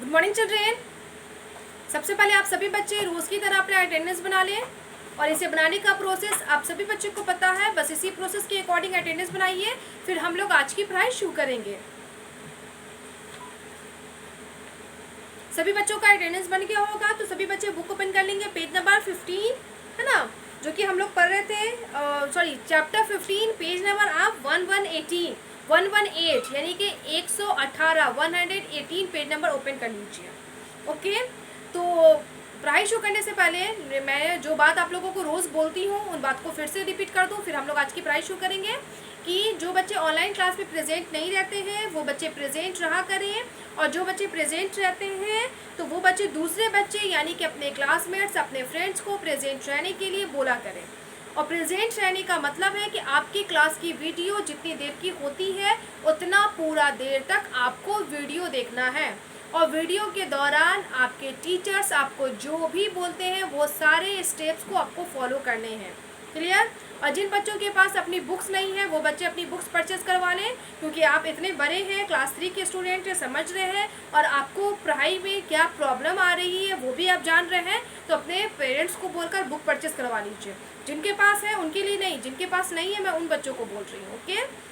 Good morning children. सबसे पहले आप सभी बच्चे रोज की तरह अपना अटेंडेंस बना लें और इसे बनाने का प्रोसेस आप सभी बच्चों को पता है। बस इसी प्रोसेस के अकॉर्डिंग अटेंडेंस बनाइए, फिर हम लोग आज की पढ़ाई शुरू करेंगे। सभी बच्चों का अटेंडेंस बन गया होगा तो सभी बच्चे बुक ओपन कर लेंगे, पेज नंबर 15 है ना, जो कि हम लोग पढ़ रहे थे। सॉरी, चैप्टर 15 पेज नंबर आप 118 यानी कि 118 पेज नंबर ओपन कर लीजिए। ओके, तो पढ़ाई शुरू करने से पहले मैं जो बात आप लोगों को रोज़ बोलती हूँ उन बात को फिर से रिपीट कर दूँ, फिर हम लोग आज की पढ़ाई शुरू करेंगे। कि जो बच्चे ऑनलाइन क्लास में प्रेजेंट नहीं रहते हैं वो बच्चे प्रेजेंट रहा करें, और जो बच्चे प्रेजेंट रहते हैं तो वो बच्चे दूसरे बच्चे यानी कि अपने क्लासमेट्स, अपने फ्रेंड्स को प्रेजेंट रहने के लिए बोला करें। और प्रेजेंट रहने का मतलब है कि आपकी क्लास की वीडियो जितनी देर की होती है उतना पूरा देर तक आपको वीडियो देखना है, और वीडियो के दौरान आपके टीचर्स आपको जो भी बोलते हैं वो सारे स्टेप्स को आपको फॉलो करने हैं। क्लियर? और जिन बच्चों के पास अपनी बुक्स नहीं है वो बच्चे अपनी बुक्स परचेज करवा लें, क्योंकि आप इतने बड़े हैं, क्लास 3 के स्टूडेंट हैं, समझ रहे हैं और आपको पढ़ाई में क्या प्रॉब्लम आ रही है वो भी आप जान रहे हैं, तो अपने पेरेंट्स को बोलकर बुक परचेज करवा लीजिए। जिनके पास है उनके लिए नहीं, जिनके पास नहीं है मैं उन बच्चों को बोल रही हूँ। ओके,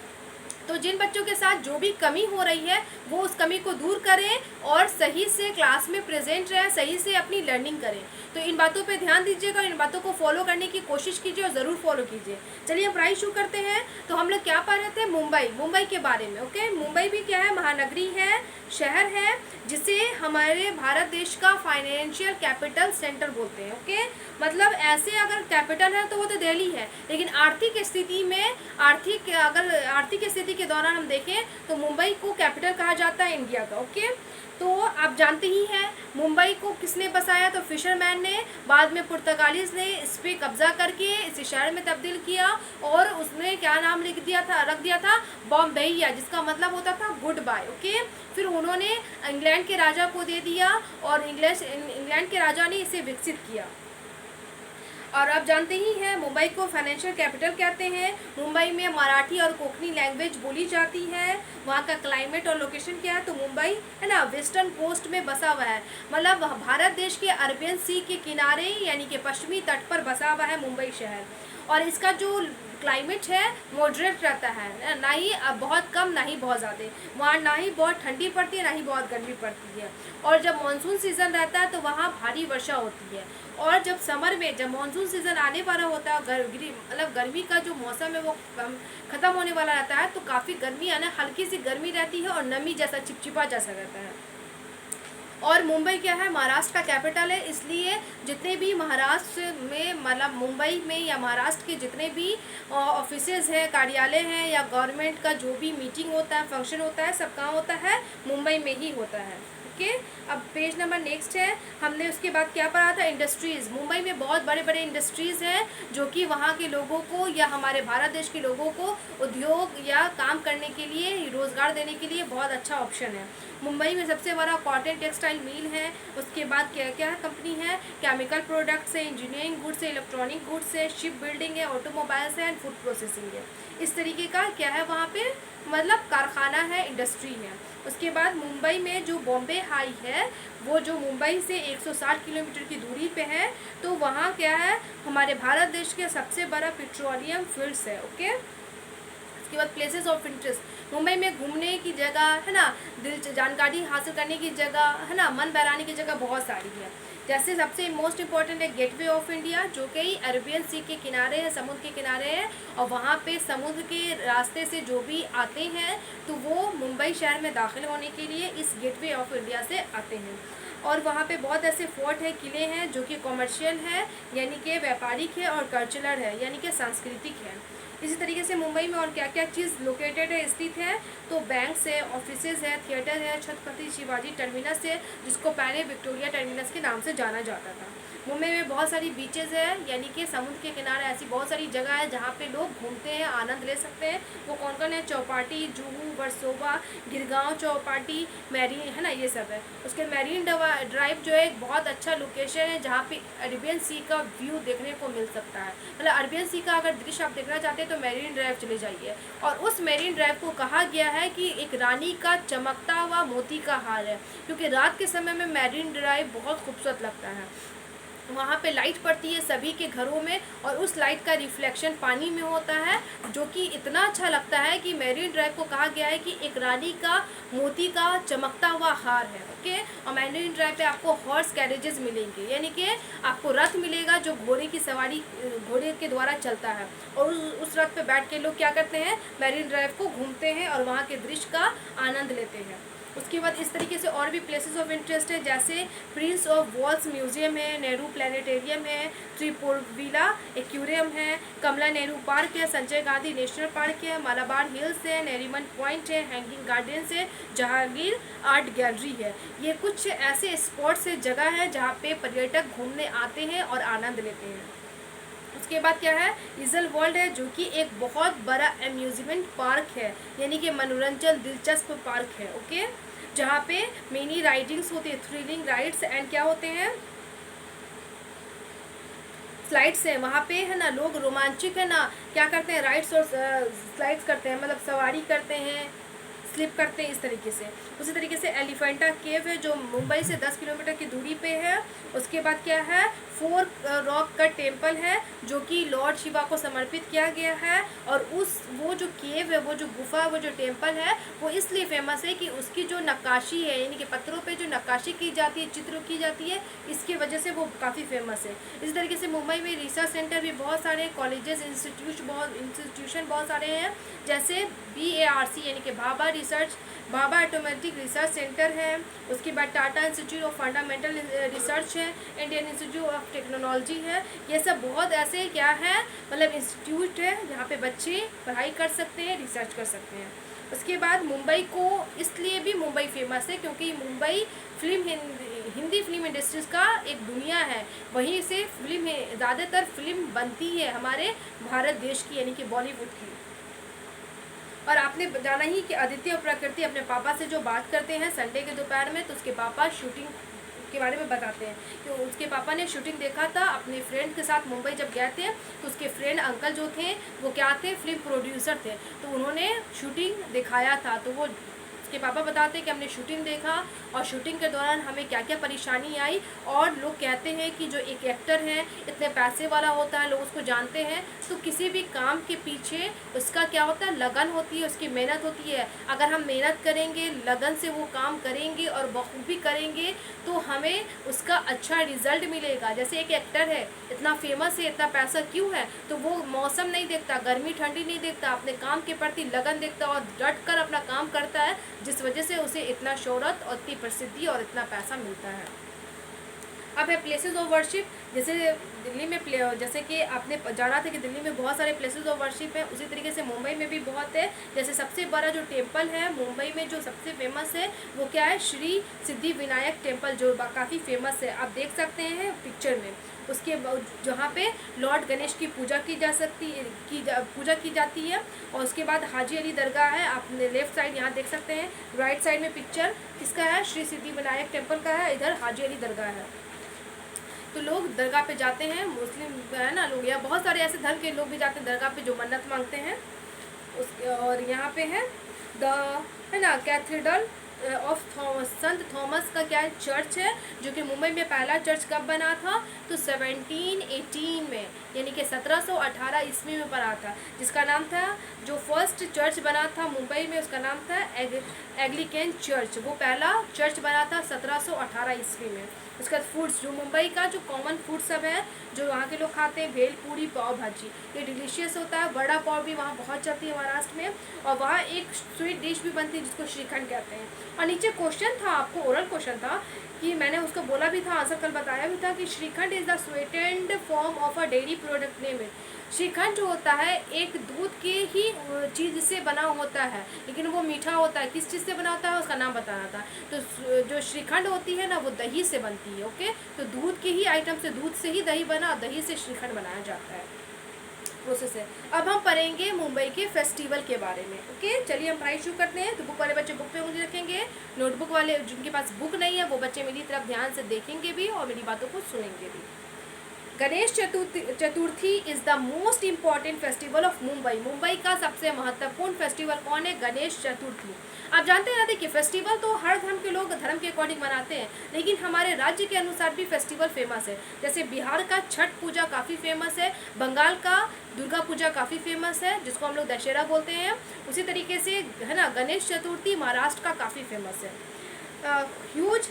तो जिन बच्चों के साथ जो भी कमी हो रही है वो उस कमी को दूर करें और सही से क्लास में प्रेजेंट रहें, सही से अपनी लर्निंग करें। तो इन बातों पे ध्यान दीजिएगा और इन बातों को फॉलो करने की कोशिश कीजिए और ज़रूर फॉलो कीजिए। चलिए हम पढ़ाई शुरू करते हैं। तो हम लोग क्या पढ़ रहे थे? मुंबई के बारे में। ओके, मुंबई भी क्या है? महानगरी है, शहर है, जिसे हमारे भारत देश का फाइनेंशियल कैपिटल सेंटर बोलते हैं। ओके, मतलब ऐसे अगर कैपिटल है तो वो तो दिल्ली है, लेकिन आर्थिक स्थिति में अगर आर्थिक स्थिति के दौरान हम देखें तो मुंबई को कैपिटल कहा जाता है इंडिया का। ओके, तो आप जानते ही हैं मुंबई को किसने बसाया? तो फिशरमैन ने, बाद में पुर्तगालीज ने इस पर कब्जा करके इसे शहर में तब्दील किया और उसने क्या नाम रख दिया था बॉम्बेया, जिसका मतलब होता था गुड बाय। ओके, फिर उन्होंने इंग्लैंड के राजा को दे दिया और इंग्लैंड के राजा ने इसे विकसित किया। और आप जानते ही हैं मुंबई को फाइनेंशियल कैपिटल कहते हैं। मुंबई में मराठी और कोंकणी लैंग्वेज बोली जाती है। वहाँ का क्लाइमेट और लोकेशन क्या है? तो मुंबई है ना, वेस्टर्न कोस्ट में बसा हुआ है, मतलब भारत देश के अरेबियन सी के किनारे यानी कि पश्चिमी तट पर बसा हुआ है मुंबई शहर। और इसका जो क्लाइमेट है मॉडरेट रहता है, ना ही बहुत कम ना ही बहुत ज़्यादा। वहाँ ना ही बहुत ठंडी पड़ती है ना ही बहुत गर्मी पड़ती है। और जब मानसून सीज़न रहता है तो वहाँ भारी वर्षा होती है। और जब समर में, जब मानसून सीज़न आने वाला होता है, मतलब गर्मी का जो मौसम है वो ख़त्म होने वाला रहता है, तो काफ़ी गर्मी यानी हल्की सी गर्मी रहती है और नमी जैसा, चिपचिपा जैसा रहता है। और मुंबई क्या है? महाराष्ट्र का कैपिटल है, इसलिए जितने भी महाराष्ट्र में, मतलब मुंबई में या महाराष्ट्र के जितने भी ऑफिसेज हैं, कार्यालय हैं, या गवर्नमेंट का जो भी मीटिंग होता है, फंक्शन होता है, सब कहाँ होता है? मुंबई में ही होता है। ओके, अब पेज नंबर नेक्स्ट है। हमने उसके बाद क्या पढ़ा था? इंडस्ट्रीज़। मुंबई में बहुत बड़े बड़े इंडस्ट्रीज़ हैं जो कि वहाँ के लोगों को या हमारे भारत देश के लोगों को उद्योग या काम करने के लिए, रोज़गार देने के लिए बहुत अच्छा ऑप्शन है। मुंबई में सबसे बड़ा कॉटन टेक्सटाइल मिल है। उसके बाद क्या क्या कंपनी है? केमिकल प्रोडक्ट्स है, इंजीनियरिंग गुड्स है, इलेक्ट्रॉनिक गुड्स है, शिप बिल्डिंग है, ऑटोमोबाइल्स है एंड फूड प्रोसेसिंग है। इस तरीके का क्या है वहाँ पे? मतलब कारखाना है, इंडस्ट्री है। उसके बाद मुंबई में जो बॉम्बे हाई है वो जो मुंबई से 160 किलोमीटर की दूरी पे है, तो वहाँ क्या है? हमारे भारत देश के सबसे बड़ा पेट्रोलियम फील्ड्स है। ओके, उसके बाद प्लेसेस ऑफ इंटरेस्ट। मुंबई में घूमने की जगह है ना, जानकारी हासिल करने की जगह है ना, मन बहलाने की जगह बहुत सारी है। जैसे सबसे मोस्ट इम्पॉर्टेंट है गेटवे ऑफ इंडिया, जो कि अरेबियन सी के किनारे है, समुद्र के किनारे है, और वहाँ पे समुद्र के रास्ते से जो भी आते हैं तो वो मुंबई शहर में दाखिल होने के लिए इस गेटवे ऑफ इंडिया से आते हैं। और वहाँ पे बहुत ऐसे फोर्ट है, किले हैं जो कि कॉमर्शियल है यानी कि व्यापारिक है, और कल्चरल है यानी कि सांस्कृतिक है। इसी तरीके से मुंबई में और क्या क्या चीज़ लोकेटेड है, स्थित है? तो बैंक्स है, ऑफिसेज है, थिएटर है, छत्रपति शिवाजी टर्मिनस है, जिसको पहले विक्टोरिया टर्मिनस के नाम से जाना जाता था। मुंबई में बहुत सारी बीचेज़ है यानी कि समुद्र के किनारे ऐसी बहुत सारी जगह है जहाँ पे लोग घूमते हैं, आनंद ले सकते हैं। वो कौन कौन है? चौपाटी, जुहू, वर्सोवा, गिरगांव चौपाटी, मैरीन है ना, ये सब है। उसके मैरीन ड्राइव जो है एक बहुत अच्छा लोकेशन है जहाँ पे अरेबियन सी का व्यू देखने को मिल सकता है। मतलब अरेबियन सी का अगर दृश्य आप देखना चाहते हैं तो मेरीन ड्राइव चले जाइए। और उस मेरीन ड्राइव को कहा गया है कि एक रानी का चमकता हुआ मोती का हार है, क्योंकि रात के समय में मेरीन ड्राइव बहुत खूबसूरत लगता है। वहाँ पे लाइट पड़ती है सभी के घरों में, और उस लाइट का रिफ्लेक्शन पानी में होता है, जो कि इतना अच्छा लगता है कि मेरीन ड्राइव को कहा गया है कि एक रानी का मोती का चमकता हुआ हार है। ओके, और मेरीन ड्राइव पे आपको हॉर्स कैरेजेस मिलेंगे, यानी कि आपको रथ मिलेगा जो घोड़े की सवारी, घोड़े के द्वारा चलता है, और उस रथ पे बैठ के लोग क्या करते हैं, मेरीन ड्राइव को घूमते हैं और वहाँ के दृश्य का आनंद लेते हैं। उसके बाद इस तरीके से और भी प्लेसेस ऑफ इंटरेस्ट है, जैसे प्रिंस ऑफ वेल्स म्यूजियम है, नेहरू प्लानिटेरियम है, त्रिपुरविला एक्वेरियम है, कमला नेहरू पार्क है, संजय गांधी नेशनल पार्क है, मालाबार हिल्स है, नरीमन पॉइंट है, हैंगिंग गार्डन्स है, जहांगीर आर्ट गैलरी है। ये कुछ ऐसे स्पॉट्स है, जगह है जहाँ पे पर्यटक घूमने आते हैं और आनंद लेते हैं। उसके बाद क्या है, इजल वर्ल्ड है, जो कि एक बहुत बड़ा अम्यूजमेंट पार्क है, यानी कि मनोरंजन दिलचस्प पार्क है। ओके, जहाँ पे मिनी राइडिंग्स होती है, थ्रिलिंग राइड्स एंड क्या होते हैं, स्लाइड्स हैं वहाँ पे, है ना। लोग रोमांचिक, है ना, क्या करते हैं, राइड्स और स्लाइड्स करते हैं, मतलब सवारी करते हैं, स्लिप करते हैं, इस तरीके से। उसी तरीके से एलिफेंटा केव है, जो मुंबई से 10 किलोमीटर की दूरी पे है। उसके बाद क्या है, 4 रॉक का टेम्पल है, जो कि लॉर्ड शिवा को समर्पित किया गया है। और वो जो केव है, वो जो गुफा, वो जो टेम्पल है, वो इसलिए फेमस है कि उसकी जो नक्काशी है, यानी कि पत्थरों पे जो नक्काशी की जाती है, चित्र की जाती है, इसकी वजह से वो काफ़ी फेमस है। इसी तरीके से मुंबई में रिसर्च सेंटर भी बहुत सारे, कॉलेजेस, इंस्टीट्यूशन बहुत सारे हैं, जैसे BARC यानी कि Bhabha Bhabha automatic research centre है। उसके बाद Tata institute of fundamental research है, इंडियन इंस्टीट्यूट ऑफ टेक्नोलॉजी है। ये सब बहुत ऐसे क्या है, मतलब इंस्टीट्यूट है जहाँ पे बच्चे पढ़ाई कर सकते हैं, रिसर्च कर सकते हैं। उसके बाद मुंबई को इसलिए भी मुंबई फेमस है क्योंकि मुंबई हिंदी फिल्म इंडस्ट्रीज का एक दुनिया है, वहीं से ज़्यादातर फिल्म बनती है हमारे भारत देश की, यानी कि बॉलीवुड की। और आपने जाना ही कि आदित्य और प्रकृति अपने पापा से जो बात करते हैं संडे के दोपहर में, तो उसके पापा शूटिंग के बारे में बताते हैं कि उसके पापा ने शूटिंग देखा था अपने फ्रेंड के साथ मुंबई जब गए थे, तो उसके फ्रेंड अंकल जो थे वो क्या थे, फिल्म प्रोड्यूसर थे, तो उन्होंने शूटिंग दिखाया था। तो वो उसके पापा बताते हैं कि हमने शूटिंग देखा और शूटिंग के दौरान हमें क्या क्या परेशानी आई, और लोग कहते हैं कि जो एक एक्टर है इतने पैसे वाला होता है, लोग उसको जानते हैं, तो किसी भी काम के पीछे उसका क्या होता है, लगन होती है, उसकी मेहनत होती है। अगर हम मेहनत करेंगे, लगन से वो काम करेंगे और बखूबी करेंगे, तो हमें उसका अच्छा रिजल्ट मिलेगा। जैसे एक एक्टर है, इतना फेमस है, इतना पैसा क्यों है, तो वो मौसम नहीं देखता, गर्मी ठंडी नहीं देखता, अपने काम के प्रति लगन देखता और डट कर अपना काम करता है, जिस वजह से उसे इतना शोहरत और इतनी प्रसिद्धि और इतना पैसा मिलता है। अब है प्लेसेस ऑफ वर्शिप, जैसे दिल्ली में जैसे कि आपने जाना था कि दिल्ली में बहुत सारे प्लेसेस ऑफ वर्शिप हैं, उसी तरीके से मुंबई में भी बहुत है। जैसे सबसे बड़ा जो टेम्पल है मुंबई में, जो सबसे फेमस है, वो क्या है, श्री सिद्धि विनायक टेम्पल, जो काफ़ी फेमस है, आप देख सकते हैं पिक्चर में। उसके जहाँ पे लॉर्ड गणेश की पूजा की जाती है। और उसके बाद हाजी अली दरगाह है, आप लेफ्ट साइड यहाँ देख सकते हैं, राइट साइड में पिक्चर किसका है, श्री सिद्धि विनायक टेम्पल का है, इधर हाजी अली दरगाह है। तो लोग दरगाह पे जाते हैं, मुस्लिम है ना लोग, या बहुत सारे ऐसे धर्म के लोग भी जाते हैं दरगाह पे जो मन्नत मांगते हैं। और यहाँ पे है है ना कैथेड्रल ऑफ संत थॉमस का क्या चर्च है, जो कि मुंबई में पहला चर्च कब बना था, तो 1718 में, यानी कि 1718 ईस्वी में बना था, जिसका नाम था, जो फर्स्ट चर्च बना था मुंबई में उसका नाम था एंग्लिकन चर्च। वो पहला चर्च बना था 1718 ईस्वी में। उसके बाद फूड्स, जो मुंबई का जो कॉमन फूड सब है, जो वहाँ के लोग खाते हैं, भेल पूरी पाव भाजी, ये डिलीशियस होता है। वड़ा पाव भी वहाँ बहुत चलती है महाराष्ट्र में, और वहाँ एक स्वीट डिश भी बनती है जिसको श्रीखंड कहते हैं। और नीचे क्वेश्चन था, आपको ओरल क्वेश्चन था कि मैंने उसको बोला भी था, आंसर कल बताया भी था कि shrikhand is the sweetened form of a dairy product name it. Shrikhand जो होता है एक दूध के ही चीज़ से बना होता है, लेकिन वो मीठा होता है। किस चीज़ से बना होता है उसका नाम बताना था। तो जो श्रीखंड होती है ना, वो दही से बनती है। ओके, तो दूध के ही आइटम से, दूध से ही दही बना, दही से श्रीखंड बनाया जाता है, प्रोसेस है। अब हम पढ़ेंगे मुंबई के फेस्टिवल के बारे में। ओके, चलिए हम पढ़ाई शुरू करते हैं। तो बुक वाले बच्चे बुक पे उंगली रखेंगे, नोटबुक वाले जिनके पास बुक नहीं है वो बच्चे मेरी तरफ ध्यान से देखेंगे भी और मेरी बातों को सुनेंगे भी। Ganesh Chaturthi is the most important festival of Mumbai. Mumbai का सबसे महत्वपूर्ण फेस्टिवल कौन है? गणेश चतुर्थी। आप जानते हैं ना, देखिए फेस्टिवल तो हर धर्म के लोग धर्म के अकॉर्डिंग मनाते हैं, लेकिन हमारे राज्य के अनुसार भी फेस्टिवल फेमस है। जैसे बिहार का छठ पूजा काफ़ी फेमस है, बंगाल का दुर्गा पूजा काफ़ी फेमस है जिसको हम लोग दशहरा बोलते हैं। उसी तरीके से है ना, गणेश चतुर्थी महाराष्ट्र का काफ़ी फेमस है। ह्यूज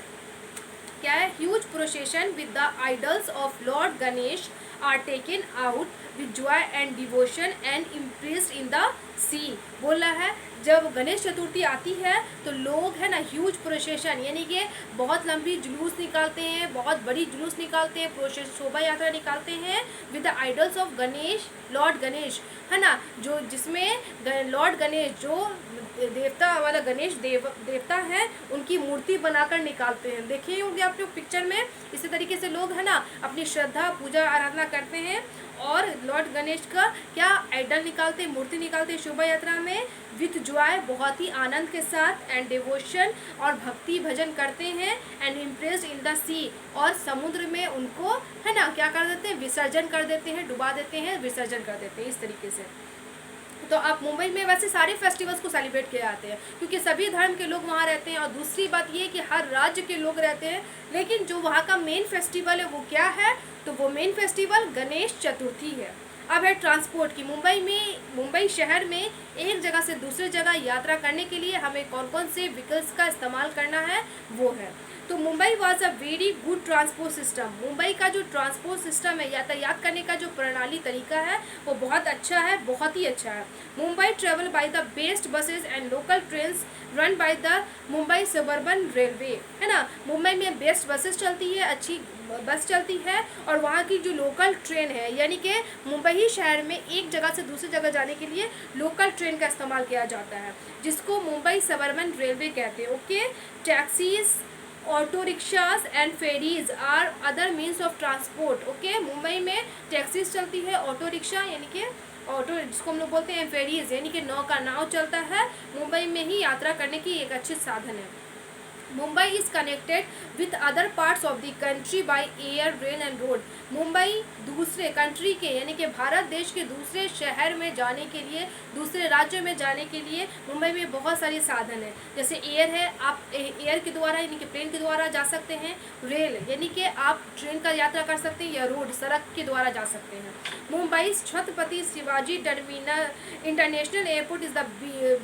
क्या है? Huge procession with the idols of lord Ganesh are taken out with joy and devotion and immersed in the sea. बोल रहा है जब गणेश चतुर्थी आती है तो लोग है ना ह्यूज प्रोसेशन यानी कि बहुत लंबी जुलूस निकालते हैं, बहुत बड़ी जुलूस निकालते हैं, प्रोसेस शोभा यात्रा निकालते हैं with the idols of Ganesh, Lord Ganesh है ना, जो जिसमें लॉर्ड गणेश जो देवता वाला गणेश देवता है उनकी मूर्ति बनाकर निकालते हैं। देखिए होंगे आप लोग पिक्चर में, इसी तरीके से लोग है ना अपनी श्रद्धा पूजा आराधना करते हैं और लॉर्ड गणेश का क्या आइडल निकालते हैं, मूर्ति निकालते हैं शोभा यात्रा में विथ जॉय, बहुत ही आनंद के साथ, एंड डिवोशन और भक्ति भजन करते हैं, एंड इम्प्रेस्ड इन द सी, और समुद्र में उनको है ना क्या कर देते हैं? विसर्जन कर देते हैं, डुबा देते हैं, विसर्जन कर देते हैं इस तरीके से। तो आप मुंबई में वैसे सारे फेस्टिवल्स को सेलिब्रेट किए जाते हैं क्योंकि सभी धर्म के लोग वहाँ रहते हैं, और दूसरी बात ये कि हर राज्य के लोग रहते हैं, लेकिन जो वहाँ का मेन फेस्टिवल है वो क्या है? तो वो मेन फेस्टिवल गणेश चतुर्थी है। अब है ट्रांसपोर्ट की। मुंबई शहर में एक जगह से दूसरी जगह यात्रा करने के लिए हमें कौन कौन से व्हीकल्स का इस्तेमाल करना है वो है। तो Mumbai was a very good transport system. Mumbai का जो ट्रांसपोर्ट सिस्टम है, यातायात करने का जो प्रणाली तरीका है वो बहुत अच्छा है, बहुत ही अच्छा है। Mumbai travel by the best buses and local trains run by the Mumbai suburban railway, है ना। मुंबई में बेस्ट बसेस चलती है, अच्छी बस चलती है, और वहाँ की जो लोकल ट्रेन है यानी कि मुंबई ही शहर में एक जगह से दूसरी जगह जाने के लिए लोकल ट्रेन का इस्तेमाल किया जाता है जिसको मुंबई सबर्बन रेलवे कहते हैं। Okay, taxis, auto rickshaws and ferries are other means of transport. Okay, Mumbai में टैक्सीज चलती है, ऑटो रिक्शा यानी कि ऑटो जिसको हम लोग बोलते हैं, फेरीज यानी कि नाव चलता है। मुंबई में ही यात्रा करने की एक अच्छी साधन है। Mumbai is connected with other parts of the country by air, rail and road. Mumbai दूसरे कंट्री के यानी कि भारत देश के दूसरे शहर में जाने के लिए, दूसरे राज्य में जाने के लिए मुंबई में बहुत सारे साधन हैं। जैसे एयर है, आप एयर के द्वारा यानी कि प्लेन के द्वारा जा सकते हैं। रेल यानी कि आप ट्रेन का यात्रा कर सकते हैं, या रोड सड़क के द्वारा जा सकते हैं। Mumbai Chhatrapati Shivaji terminal international airport is the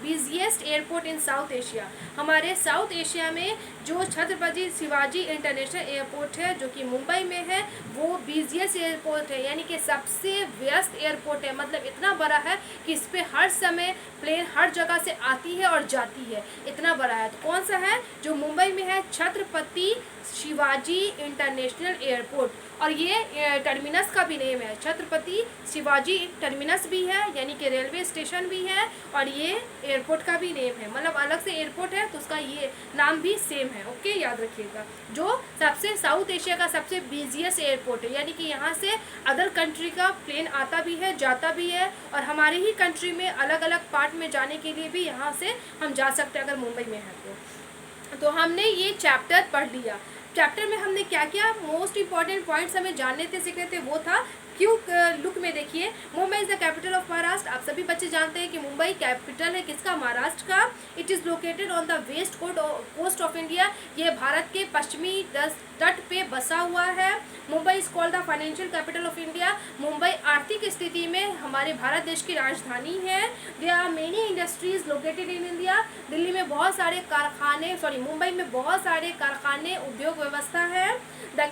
busiest airport in south Asia. हमारे साउथ एशिया में जो छत्रपति शिवाजी इंटरनेशनल एयरपोर्ट है जो कि मुंबई में है वो बिजिएस्ट एयरपोर्ट है, यानी कि सबसे व्यस्त एयरपोर्ट है। मतलब इतना बड़ा है कि इस पर हर समय प्लेन हर जगह से आती है और जाती है, इतना बड़ा है। तो कौन सा है? जो मुंबई में है, छत्रपति शिवाजी इंटरनेशनल एयरपोर्ट। और ये टर्मिनस का भी नेम है, छत्रपति शिवाजी टर्मिनस भी है यानी कि रेलवे स्टेशन भी है, और ये एयरपोर्ट का भी नेम है। मतलब अलग से एयरपोर्ट है तो उसका ये नाम भी सेम है। ओके, याद रखिएगा। जो सबसे साउथ एशिया का सबसे बिजिएस्ट एयरपोर्ट है, यानी कि यहाँ से अदर कंट्री का प्लेन आता भी है, जाता भी है, और हमारे ही कंट्री में अलग अलग पार्ट में जाने के लिए भी यहाँ से हम जा सकते हैं अगर मुंबई में है तो हमने ये चैप्टर पढ़ लिया। चैप्टर में हमने क्या क्या मोस्ट इंपॉर्टेंट पॉइंट्स हमें जानने थे, सीखने थे, वो था क्यों लुक में देखिए, Mumbai is the capital of Maharashtra. आप सभी बच्चे जानते हैं कि मुंबई कैपिटल है किसका? महाराष्ट्र का। It is located on the west coast of India. ये भारत के पश्चिमी तट पे बसा हुआ है। Mumbai is called the financial capital of India. Mumbai आर्थिक स्थिति में हमारे भारत देश की राजधानी है। There are many industries located in India. Delhi में बहुत सारे कारखाने, मुंबई में बहुत सारे कारखाने, उद्योग व्यवस्था है। The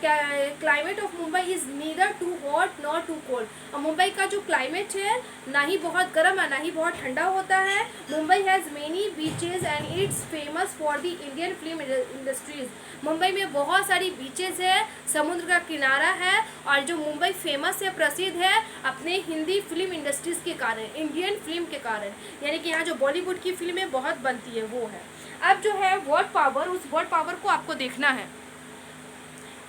climate of Mumbai is neither too hot nor too cold. और मुंबई का जो क्लाइमेट है ना ही बहुत गर्म है ना ही बहुत ठंडा होता है। Mumbai has many beaches and it's famous for the Indian film industries. Mumbai में बहुत सारी बीचेज है, समुद्र का किनारा है, और जो मुंबई फेमस है, प्रसिद्ध है अपने हिंदी फिल्म इंडस्ट्रीज़ के कारण, इंडियन फिल्म के कारण, यानी कि यहाँ जो बॉलीवुड की फिल्में बहुत बनती है वो है। अब जो है वर्ड पावर, उस वर्ड पावर को आपको देखना है।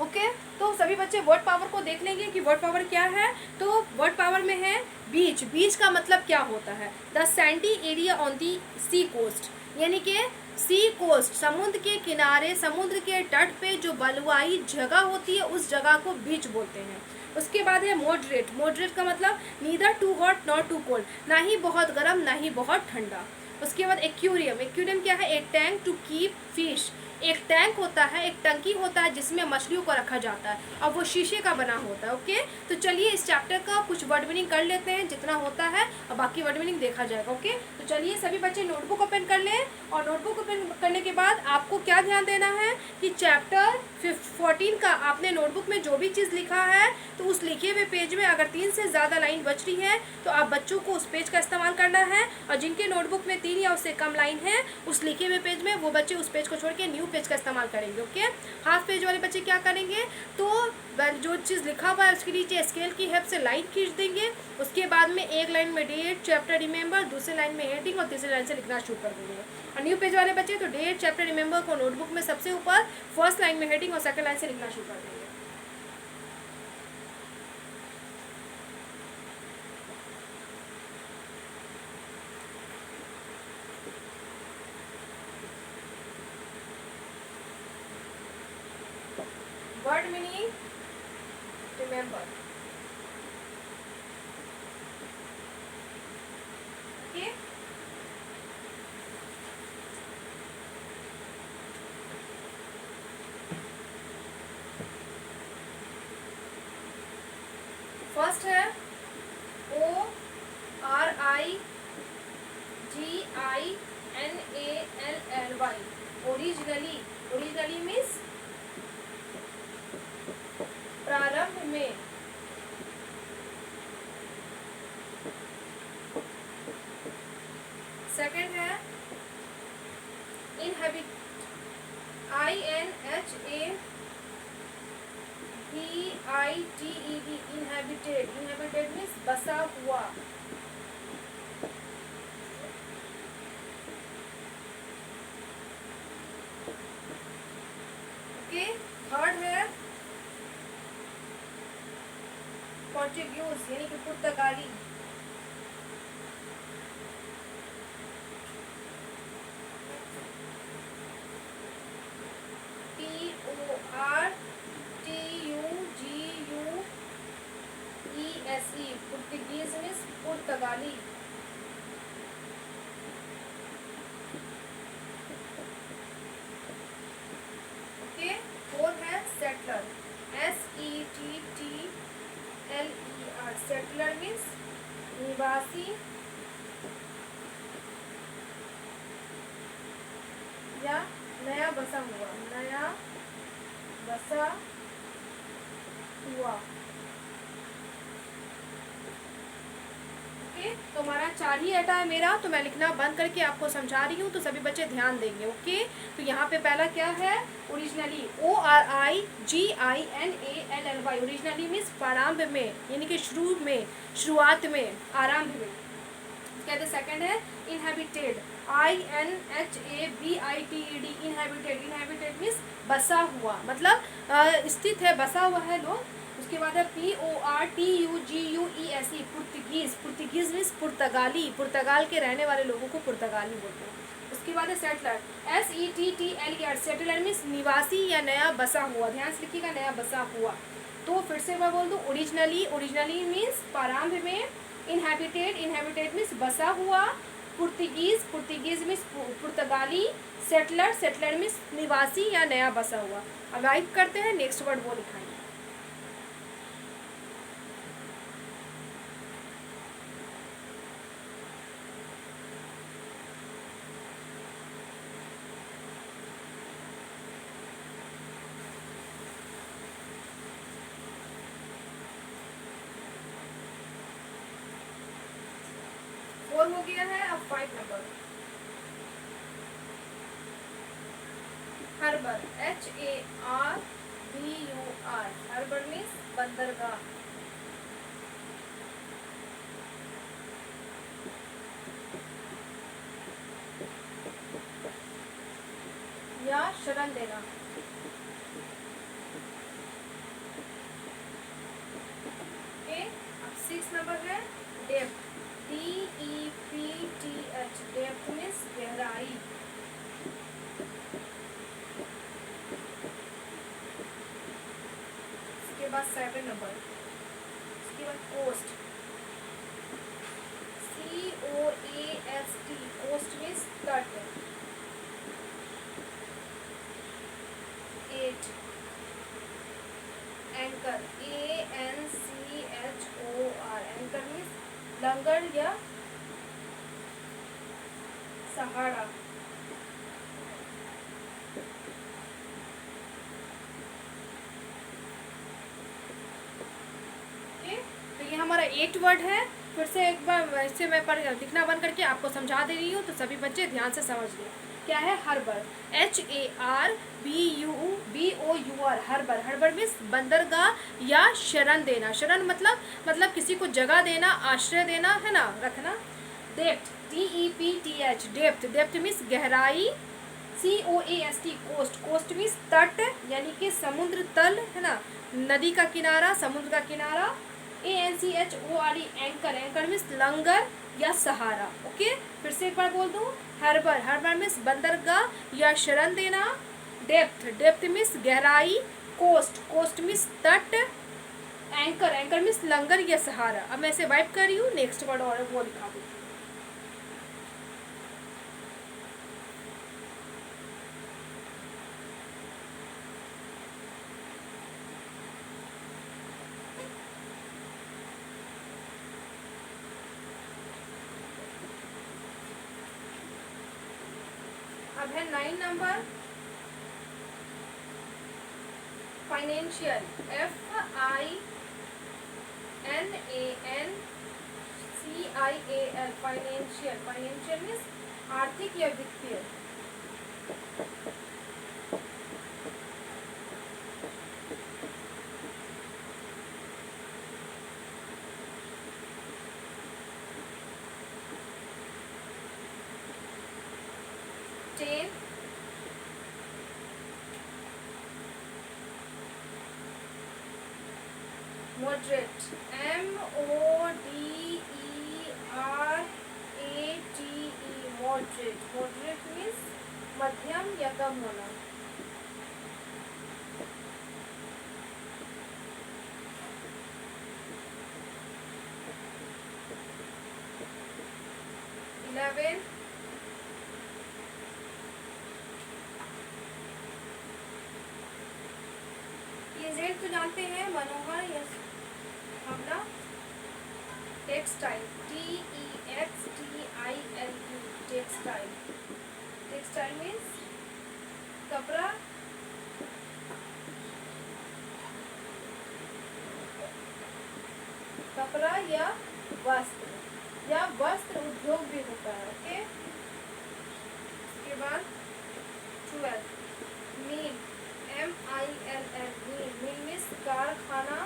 ओके, तो सभी बच्चे वर्ड पावर को देख लेंगे कि वर्ड पावर क्या है। तो वर्ड पावर में है बीच। बीच का मतलब क्या होता है? The sandy area on the sea coast, यानी कि सी कोस्ट, समुद्र के किनारे, समुद्र के तट पे जो बलुआई जगह होती है उस जगह को बीच बोलते हैं। उसके बाद है मॉडरेट। मॉडरेट का मतलब neither too hot not too cold, ना ही बहुत गर्म ना ही बहुत ठंडा। उसके बाद एक्वेरियम। एक्वेरियम क्या है? ए टैंक टू कीप फिश। एक टैंक होता है, एक टंकी होता है जिसमें मछलियों को रखा जाता है, और वो शीशे का बना होता है। ओके, तो चलिए इस चैप्टर का कुछ वर्ड मीनिंग कर लेते हैं जितना होता है, और बाकी वर्ड मीनिंग देखा जाएगा। ओके, तो चलिए सभी बच्चे नोटबुक ओपन कर लें, और नोटबुक ओपन करने के बाद आपको क्या ध्यान देना है कि चैप्टर 14 का आपने नोटबुक में जो भी चीज़ लिखा है, तो उस लिखे हुए पेज में अगर 3 से ज़्यादा लाइन बच रही है तो आप बच्चों को उस पेज का इस्तेमाल करना है, और जिनके नोटबुक में 3 या उससे कम लाइन है उस लिखे हुए पेज में, वो बच्चे उस पेज को छोड़ के न्यू पेज का इस्तेमाल करेंगे। ओके, हाफ पेज वाले बच्चे क्या करेंगे, तो जो चीज़ लिखा हुआ है उसके नीचे स्केल की हेल्प से लाइन खींच देंगे। उसके बाद में एक लाइन में डेट चैप्टर रिमेंबर, दूसरी लाइन में हेडिंग, और तीसरी लाइन से लिखना शुरू कर देंगे। और न्यू पेज वाले बच्चे तो डेट चैप्टर रिमेंबर को नोटबुक में सबसे ऊपर फर्स्ट लाइन में हेडिंग और सेकंड लाइन से लिखना शुरू कर देंगे। Word meaning remember. Okay, first है ORIGINALLY, ओरिजिनली। ओरिजिनली मीन्स प्रारंभ में। सेकंड है inhabit, INHABITED, inhabited. Inhabited means बसा हुआ। ओके, थर्ड है कॉन्टिग्यूस यानी कि पुर्तगाली। PORTUGUESE, पुर्तगीज मीन्स पुर्तगाली। ओके, फोर्थ है सेटलर, SETTLER। सेटलर मीन्स निवासी या नया बसा हुआ। नया बसा हुआ। ओके, तो हमारा 4 ही एटा है मेरा, तो मैं लिखना बंद करके आपको समझा रही हूँ, तो सभी बच्चे ध्यान देंगे। ओके, तो यहाँ पे पहला क्या है? Originally, ORIGINALLY। ओरिजिनली मीन्स प्रारंभ में, यानी कि शुरू में, शुरुआत में, आरंभ में। कहते सेकंड है inhabited, INHABITED, inhabited. Inhabited means बसा हुआ, मतलब स्थित है, बसा हुआ है लोग। उसके बाद है PORTUGUESE, पुर्तगीज। पुर्तगीज मीन्स पुर्तगाली, पुर्तगाल के रहने वाले लोगों को पुर्तगाली बोलते हैं। उसके बाद है सेटलर, SETTLER। सेटलर मीन्स निवासी या नया बसा हुआ। ध्यान से लिखिएगा, नया बसा हुआ। तो फिर से मैं बोल दूँ, ओरिजिनली। ओरिजिनली मीन्स प्रारंभ में। इनहेबिटेड, इनहेबिटेड मीन्स बसा हुआ। पुर्तगीज, पुर्तगीज मीन्स पुर्तगाली। सेटलर, सेटलर मीन्स निवासी या नया बसा हुआ। अब राइट करते हैं, नेक्स्ट वर्ड वो लिखाएंगे। फोर हो गया है, अब 5 number. Harbour, HARBUR। Harbour means बंदरगाह। या शरण देना। ओके, अब 6 नंबर है डेप्थ, DEPTH। डेप्थ मीन्स गहराई। उसके बाद 7 number coast, COAST, coast means तट। 8 एंकर, ANCHOR, एंकर मीन्स लंगर या सहारा। तो ये हमारा 8 वर्ड है। फिर से एक बार वैसे मैं लिखना बंद करके आपको समझा दे रही हूँ, तो सभी बच्चे ध्यान से समझ लें। क्या है हर्बर, HARBOUR, हर्बर। हर्बर मीन्स बंदरगाह या शरण देना। शरण मतलब किसी को जगह देना, आश्रय देना, है ना, रखना। Depth, DEPTH, depth. Depth means गहराई। COAST, coast. कोस्ट मीन्स तट यानी कि समुद्र तल, है ना, नदी का किनारा, समुद्र का किनारा। ANCHORE, anchor. एंकर मीन्स लंगर या सहारा। ओके, फिर से एक बार बोल दूं, हर्बर। हर्बर मीन्स बंदरगाह या शरण देना। डेप्थ, डेप्थ मीन्स गहराई। कोस्ट, कोस्ट मीन्स तट। एंकर, एंकर मीन्स लंगर या सहारा। अब मैं इसे वाइप कर रही हूँ, नेक्स्ट वर्ड और वो दिखा दूँ। अब है 9 number, financial, FINANCIAL, financial. Financial means आर्थिक या वित्तीय। Ten, moderate, MODERATE, moderate. Moderate means मध्यम या कम होना। 11, ये जेड तो जानते हैं, मनोहर या Bhavna. Textile, TEXTILE, textile. Textile means कपड़ा, कपड़ा या वस्त्र, या वस्त्र उद्योग भी होता है। ओके, इसके बाद 12, मील, MILL, मील। मील मीन्स कारखाना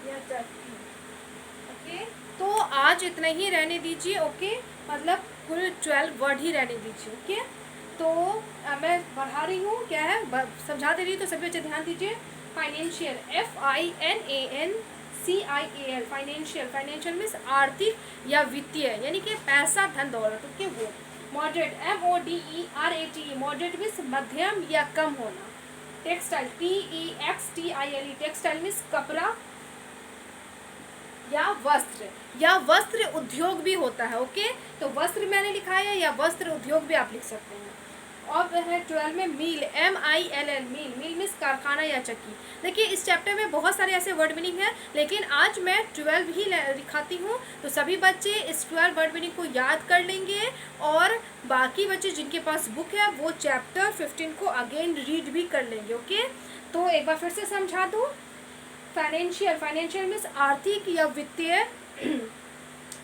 या चक्की। ओके, तो आज इतना ही रहने दीजिए। ओके, मतलब कुल 12 वर्ड ही रहने दीजिए। ओके, तो मैं बढ़ा रही हूँ, क्या है समझा दे रही हूँ, तो सभी बच्चे ध्यान दीजिए। Financial, FINANCIAL, financial. Financial means आर्थिक या वित्तीय, यानी कि पैसा, धन दौलत। ओके, वो। मॉडरेट, MODERATE, मॉडरेट मीन्स मध्यम या कम होना। टेक्सटाइल, TEXTILE, टेक्सटाइल मीन्स कपड़ा या वस्त्र उद्योग भी होता है। ओके, तो वस्त्र मैंने लिखा है, या वस्त्र उद्योग भी आप लिख सकते हैं। और है 12 में मील, MILL, मील। मील मीन्स कारखाना या चक्की। देखिए, इस चैप्टर में बहुत सारे ऐसे वर्ड मीनिंग है, लेकिन आज मैं 12 ही लिखाती हूँ, तो सभी बच्चे इस 12 वर्ड मीनिंग को याद कर लेंगे। और बाकी बच्चे जिनके पास बुक है वो चैप्टर 15 को अगेन रीड भी कर लेंगे। ओके, तो एक बार फिर से समझा दूँ। फाइनेंशियल, फाइनेंशियल मीन्स आर्थिक या वित्तीय।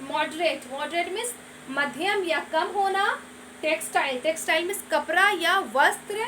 मॉडरेट, मॉडरेट मीन्स मध्यम या कम होना। टेक्सटाइल, टेक्सटाइल मीन्स कपड़ा या वस्त्र।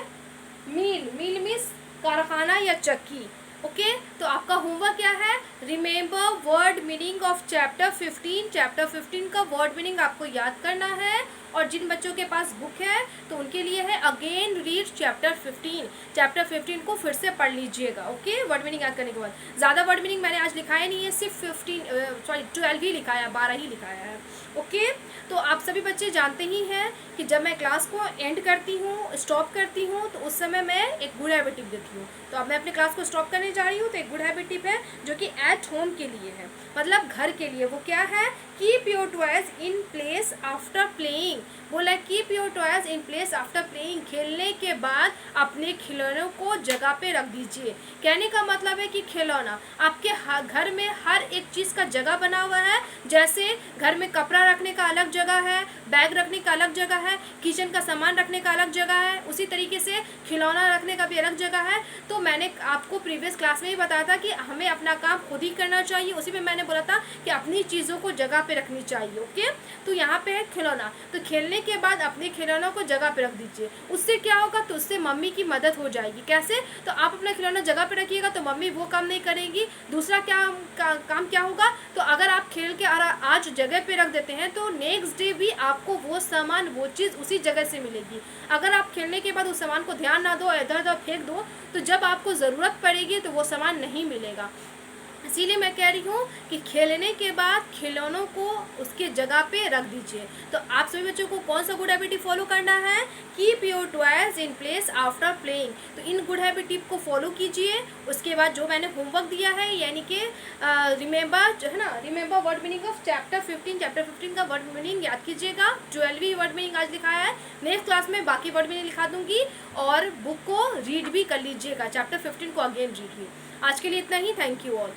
मील, मील मीन्स कारखाना या चक्की। ओके तो आपका होमवर्क क्या है, remember word meaning of chapter 15। Chapter 15 का वर्ड मीनिंग आपको याद करना है, और जिन बच्चों के पास बुक है तो उनके लिए है अगेन रीड चैप्टर 15। चैप्टर 15 को फिर से पढ़ लीजिएगा। ओके वर्ड मीनिंग याद करने के बाद, ज़्यादा वर्ड मीनिंग मैंने आज लिखाया नहीं है, सिर्फ 12 ही लिखाया, 12 ही लिखाया है। ओके तो आप सभी बच्चे जानते ही हैं कि जब मैं क्लास को एंड करती हूँ, स्टॉप करती हूँ, तो उस समय मैं एक गुड हैबिट टिप देती हूँ। तो अब मैं अपने क्लास को स्टॉप करने जा रही हूँ, तो एक गुड हैबिट टिप है जो कि एट होम के लिए है, मतलब घर के लिए। वो क्या है, keep your toys in place after playing. बोला keep your toys in place after playing, खेलने के बाद अपने खिलौनों को जगह पे रख दीजिए। कहने का मतलब है कि खिलौना आपके घर में हर एक चीज़ का जगह बना हुआ है। जैसे घर में कपड़ा रखने का अलग जगह है, बैग रखने का अलग जगह है, किचन का सामान रखने का अलग जगह है, उसी तरीके से खिलौना रखने का भी अलग जगह है। तो मैंने आपको प्रीवियस क्लास में ही बताया था कि हमें अपना काम खुद ही करना चाहिए। उसी में मैंने बोला था कि अपनी चीज़ों को जगह पे रखनी चाहिए। ओके तो यहाँ पे है खिलौना, तो खेलने के बाद अपने खिलौनों को जगह पे रख दीजिए। उससे क्या होगा, तो उससे मम्मी की मदद हो जाएगी। कैसे, तो आप अपना खिलौना जगह पे रखिएगा तो मम्मी वो काम नहीं करेगी। दूसरा काम क्या होगा, तो अगर आप खेल के आज जगह पे रख देते हैं तो नेक्स्ट डे भी आपको वो सामान, वो चीज़ उसी जगह से मिलेगी। अगर आप खेलने के बाद उस सामान को ध्यान ना दो, इधर उधर फेंक दो, तो जब आपको ज़रूरत पड़ेगी तो वो सामान नहीं मिलेगा। इसीलिए मैं कह रही हूँ कि खेलने के बाद खिलौनों को उसके जगह पे रख दीजिए। तो आप सभी बच्चों को कौन सा गुड हैबिट फॉलो करना है, keep your toys in place after playing. तो इन गुड हैबिट टिप को फॉलो कीजिए। उसके बाद जो मैंने होमवर्क दिया है, यानी कि रिमेंबर जो है ना, remember word meaning of chapter 15, chapter 15 का वर्ड मीनिंग याद कीजिएगा। 12वीं वर्ड मीनिंग आज लिखाया है, नेक्स्ट क्लास में बाकी वर्ड मीनिंग लिखा दूंगी, और बुक को रीड भी कर लीजिएगा, चैप्टर 15 को अगेन रीड भी। आज के लिए इतना ही, थैंक यू ऑल।